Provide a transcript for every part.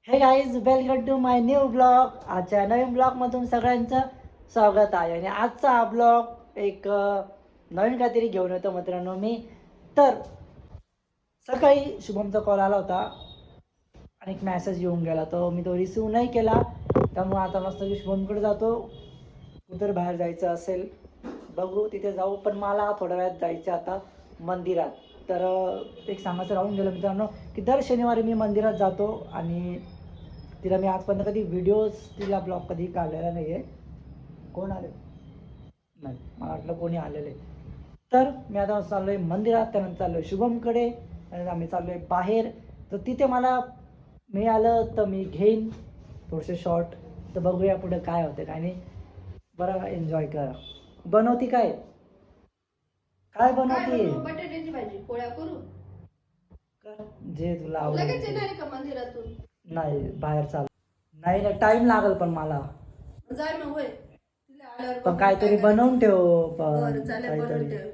हे guys, welcome to my new blog. आजच्या नवीन ब्लॉगमधून सगळ्यांचं स्वागत आहे. आणि आजचा हा ब्लॉग एक नवीन काहीतरी घेऊन येतो मित्रांनो मी. तर सकाळी शुभमचा कॉल आला होता आणि एक मॅसेज येऊन गेला, तो मी रिसीव नाही केला. त्यामुळे आता मस्त शुभमकडे जातो. कुठं बाहेर जायचं असेल बघू, तिथे जाऊ. पण मला थोड्या वेळात जायचं आता मंदिरात. तर एक सांगायचं राहून गेलं मित्रांनो की दर शनिवारी मी मंदिरात जातो. आणि तिला मी आजपर्यंत कधी व्हिडिओज तिला ब्लॉग कधी काढलेला नाही आहे. कोण आले नाही, मला वाटलं कोणी आलेले. तर मी आता चाललो आहे मंदिरात, त्यानंतर चाललो आहे शुभमकडे, आणि आम्ही चाललो आहे बाहेर. तर तिथे मला मिळालं तर मी घेईन थोडेसे शॉर्ट. तर बघूया पुढे काय होतं काय नाही. बरं, एन्जॉय करा. बनवती काय काय बनवते? बटाट्याची भाजी पोळ्या करू. कर जे तुला लगेच आवडेल. येणार आहे का मंदिरातून? नाही, बाहेर चाल. नाही ना, टाइम लागेल पण मला. जाय मग होय. तिला आल्यावर पण बघू काहीतरी काय बनवून ठेव. करायचं. पण बरं चालेल, बनवून काहीतरी ठेव.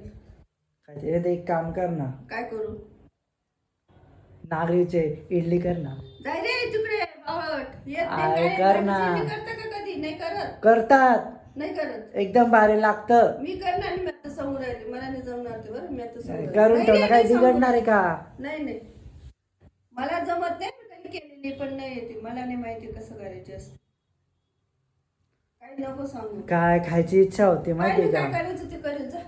काहीतरी ते एक काम कर ना, काय करू? नागलीचे इडली कर ना. जाय रे तिकडे बावट. येत आय, नाही काय? कर ना. भाजीची इडली करता का कधी? नाही करत. करतात, नाही करत. एकदम भारी लागतं. मी करणार आणि मी आता समोर राहिली. मला नाही जमणार ते बरं. मी आता समोर राहिली. करून नाही ठेव रे, ना, काय नाही समोर. बिघडणार आहे का? नाही नाही, मला जमत नाही. मी कधी केलेली पण नाही येते. मला नाही माहिती कसं करायचे असते. काही नको सांगू. काय खायची इच्छा होती माहिती काय का? करायचं ते करेल जा.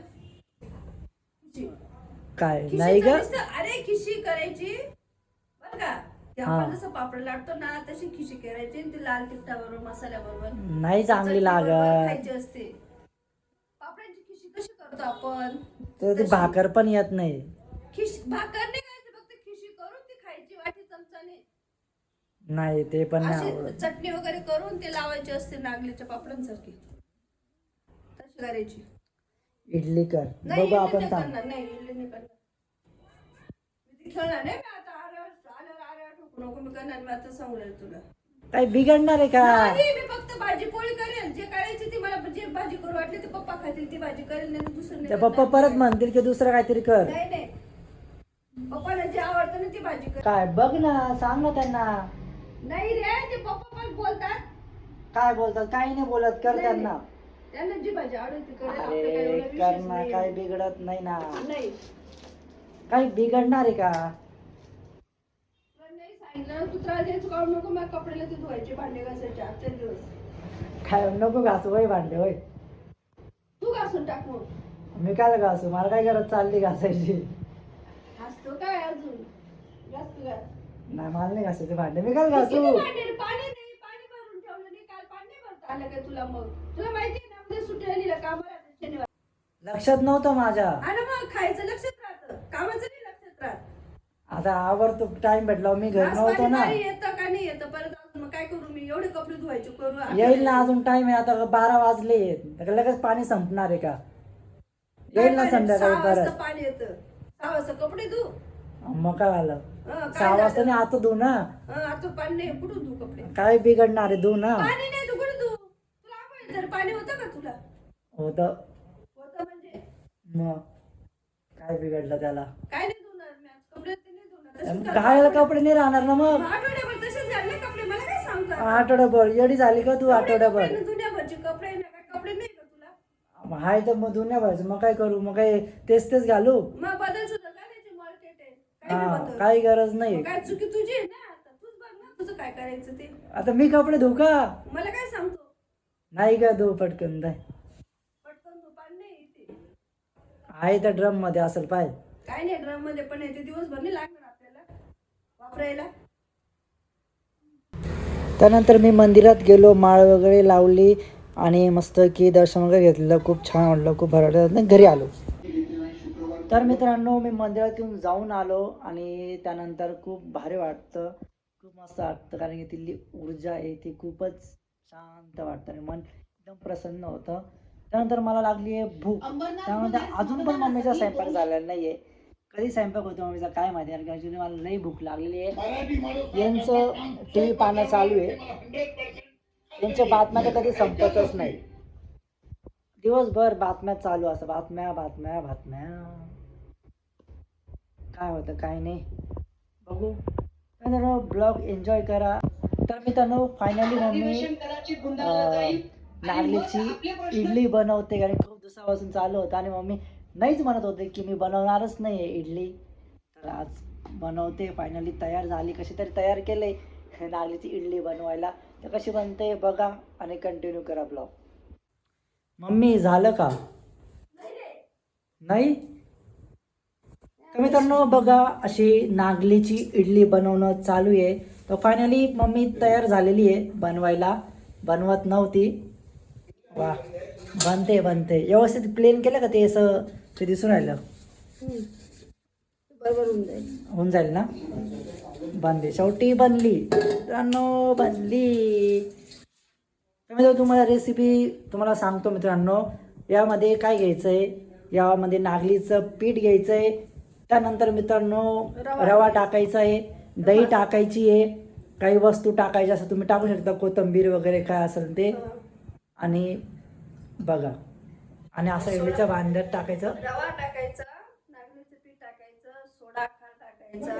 काय खिशी नाही ग. करायचं. अरे खिशी करायची बर का? ते हा. आपण जसं पापड लाटतो ना तशी खिशी करायची आणि ती लाल तिखटाबरोबर मसाल्याबरोबर नाही चांगली चटणीबरोबर लागत. खायची असते. पापडांची खिशी कशी करतो आपण? तर ती तशी. भाकर पण येत नाही. भाकर नाही खायची, फक्त खिशी करून ती खायची वाटी चमचाने. नाही, ते पण नाही अशी आवडत. चटणी वगैरे करून ते लावायची असते नागलीच्या पापडांसारखी. तशी करायची. इडली कर, नाही बघू इडली आपण नाही थांब. करणार. नाही इडली नाही करणार. मी ती खेळणार नाही. मी आता आल्यावर ठोकू नको. मी करणार. मी आता सांगू राहिले तुला. काय बिघडणार आहे का? नाही, मी फक्त भाजी पोळी करेल. जे करायची ती मला जे भाजी करू वाटली ते पप्पा खातील ती भाजी करेल. नाही तर दुसरं नाही त्या करणार. पप्पा परत म्हणतील की दुसरं काहीतरी कर. नाही नाही, पप्पाला जे आवडतं ना ती भाजी कर. काय बघ ना, सांग ना त्यांना. नाही रे, ते पप्पा पण बोलतात. काय बोलतात? काही नाही बोलत, कर नाही, त्यांना. नाही. त्यांना जी भाजी आवडेल ती करेल. आपलं काही अरे एवढं कर विशेष ना, नाही. काही बिघडत नाही ना. नाही, काही बिघडणार आहे का? तुला नाही सांगितलं ना, तू त्रास द्यायचं काढू नको. माझ्या कपड्याला ते धुवायचे, भांडे घासायचे आजचे दिवस. काय नको घासू वय भांडे होय. तू घासून टाक मग. मी काय घासू? मला काय गरज चालली घासायची? घासतो काय अजून? घास तू घास. नाही, मला नाही घासायचे भांडे. मी काय किती घासू? भांडे रे? पाणी नाही, पाणी भरून ठेवलं नाही. काल पाणी नाही भरता आलं काय तुला? मग तुला माहिती आहे ना, उद्या सुट्टी आली ना, कामाला राहते शनिवार. लक्षात नव्हतं माझ्या. आणि मग खायचं लक्षात राहतं, कामाचं नाही लक्षात राहत. आता आवडतो टाइम भेटला, मी घरी घास नव्हतो पाणी ना. बारी येतं का नाही येतं? परत अजून मग काय करू मी? एवढे कपडे धुवायचे करू? येईल ना, अजून टाइम आहे. आता 12 वाजले. लगेच पाणी संपणार आहे का? येईल ना संध्याकाळी 6 वाजता परत. पाणी येतं. 6 वाजता कपडे धु. मग काय झालं? काय 6 वाजता झालं? नाही, आता धु ना. आता पाणी नाही, कुठून धु कपडे? काय बिघडणार आहे? धु ना. पाणी नाही, तू कुठे धु? तुला आंघोळीला तर पाणी होतं का तुला? होत होतं म्हणजे मग काय बिघडलं त्याला? काय नाही धुणार मी आज कपडे. ते नाही धुणार. तसेच घालायला घाल. कपडे नाही राहणार ना मग. आठवड्याभर तसेच घालले कपडे. मला काय सांगता? आठवड्याभर येडी झाली का तू? आठवड्याभर दुनियाभरचे कपडे ना, काय कपडे नाही का तुला? हाय तर मग धुण्या व्हायचं. मग काय करू? मग काय तेच तेच घालू? मग बदल सुद्धा घालायचे मार्केट आहे. काय हा, नाही बदल. काही गरज नाही. मग काय चुकी तुझी आहे ना? आता तूच बघ ना, तुझं काय करायचं ते. आता मी कपडे धुऊ का? मला काय सांगतो? नाही का? धुऊ पटकन. जाय. पटकन तू पाणी नाही येते. आहे त्या ड्रम मध्ये असेल पाय. काय नाही, ड्रम मध्ये पण येते. दिवसभर नाही लागणार आपल्याला वापरायला. त्यानंतर मी मंदिरात गेलो, माळ वगैरे लावली आणि मस्त की दर्शन वगैरे घेतलं. खूप छान वाटलं, खूप भारी वाटलं. घरी आलो. तर मित्रांनो, मी मंदिरातून जाऊन आलो आणि त्यानंतर खूप भारी वाटतं, खूप मस्त वाटतं. कारण की तिथली ऊर्जा आहे ती खूपच शांत वाटतं आणि मन एकदम प्रसन्न होतं. त्यानंतर मला लागली आहे भूक. त्यानंतर अजून पण मम्मीचा स्वयंपाक झालेला नाही आहे. कधी स्वयंपाक होतो मम्मीचा काय माहिती. कारण की ॲक्च्युली मला लई भूक लागलेली आहे. यांचं टी व्ही पाहणं चालू आहे. यांच्या बातम्या तर कधी संपतच नाही. दिवसभर बातम्या चालू असं, बातम्या बातम्या बातम्या. काय होतं काय नाही बघू. तर ब्लॉग एन्जॉय करा. तर मित्रांनो फायनली मम्मी नागलीची इडली बनवते आणि खूप दिवसापासून चालू होतं आणि मम्मी नाहीच म्हणत होते की मी बनवणारच नाही आहे इडली. तर आज बनवते, फायनली तयार झाली, कशी तरी तयार केले नागलीची इडली बनवायला. तर कशी बनते बघा आणि कंटिन्यू करा ब्लॉग. मम्मी झालं का? नाही. तर मित्रांनो बघा अशी नागलीची इडली बनवणं चालू आहे. तर फायनली मम्मी तयार झालेली आहे बनवायला, बनवत नव्हती. वा, बनते बनते व्यवस्थित. प्लेन केलं का ते असं ते दिसून राहिलं? बरोबर होऊन जाईल. होऊन जाईल ना. बनली, शेवटी बनली मित्रांनो, बनली. त्यामध्ये तुम्हाला रेसिपी तुम्हाला सांगतो मित्रांनो. यामध्ये काय घ्यायचं आहे, यामध्ये नागलीचं पीठ घ्यायचं आहे. त्यानंतर मित्रांनो रवा टाकायचा आहे, दही टाकायची आहे, काही वस्तू टाकायच्या असं तुम्ही टाकू शकता, कोथिंबीर वगैरे काय असेल ते. आणि बघा, आणि असं इडलीच्या भांड्यात टाकायचं, रवा टाकायचा, नागलीचं पीठ टाकायचं, सोडा खार टाकायचा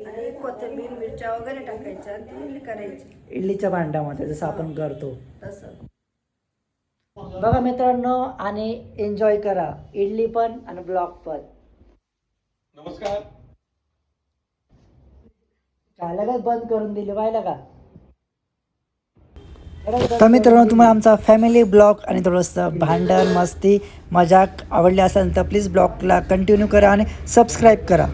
आणि कोथिंबीर मिरच्या वगैरे टाकायच्या आणि ती इडली करायची इडलीच्या भांड्यामध्ये जसं आपण करतो तसं. बघा मित्रांनो. आणि एन्जॉय करा इडली पण आणि ब्लॉग पण. नमस्कार. काय लगेच बंद करून दिली पाहिलं का? तर मित्रांनो तुम्हाला आमचा फॅमिली ब्लॉग आणि थोडंसं भांडण मस्ती मजाक आवडली असेल तर प्लीज ब्लॉगला कंटिन्यू करा आणि सबस्क्राईब करा.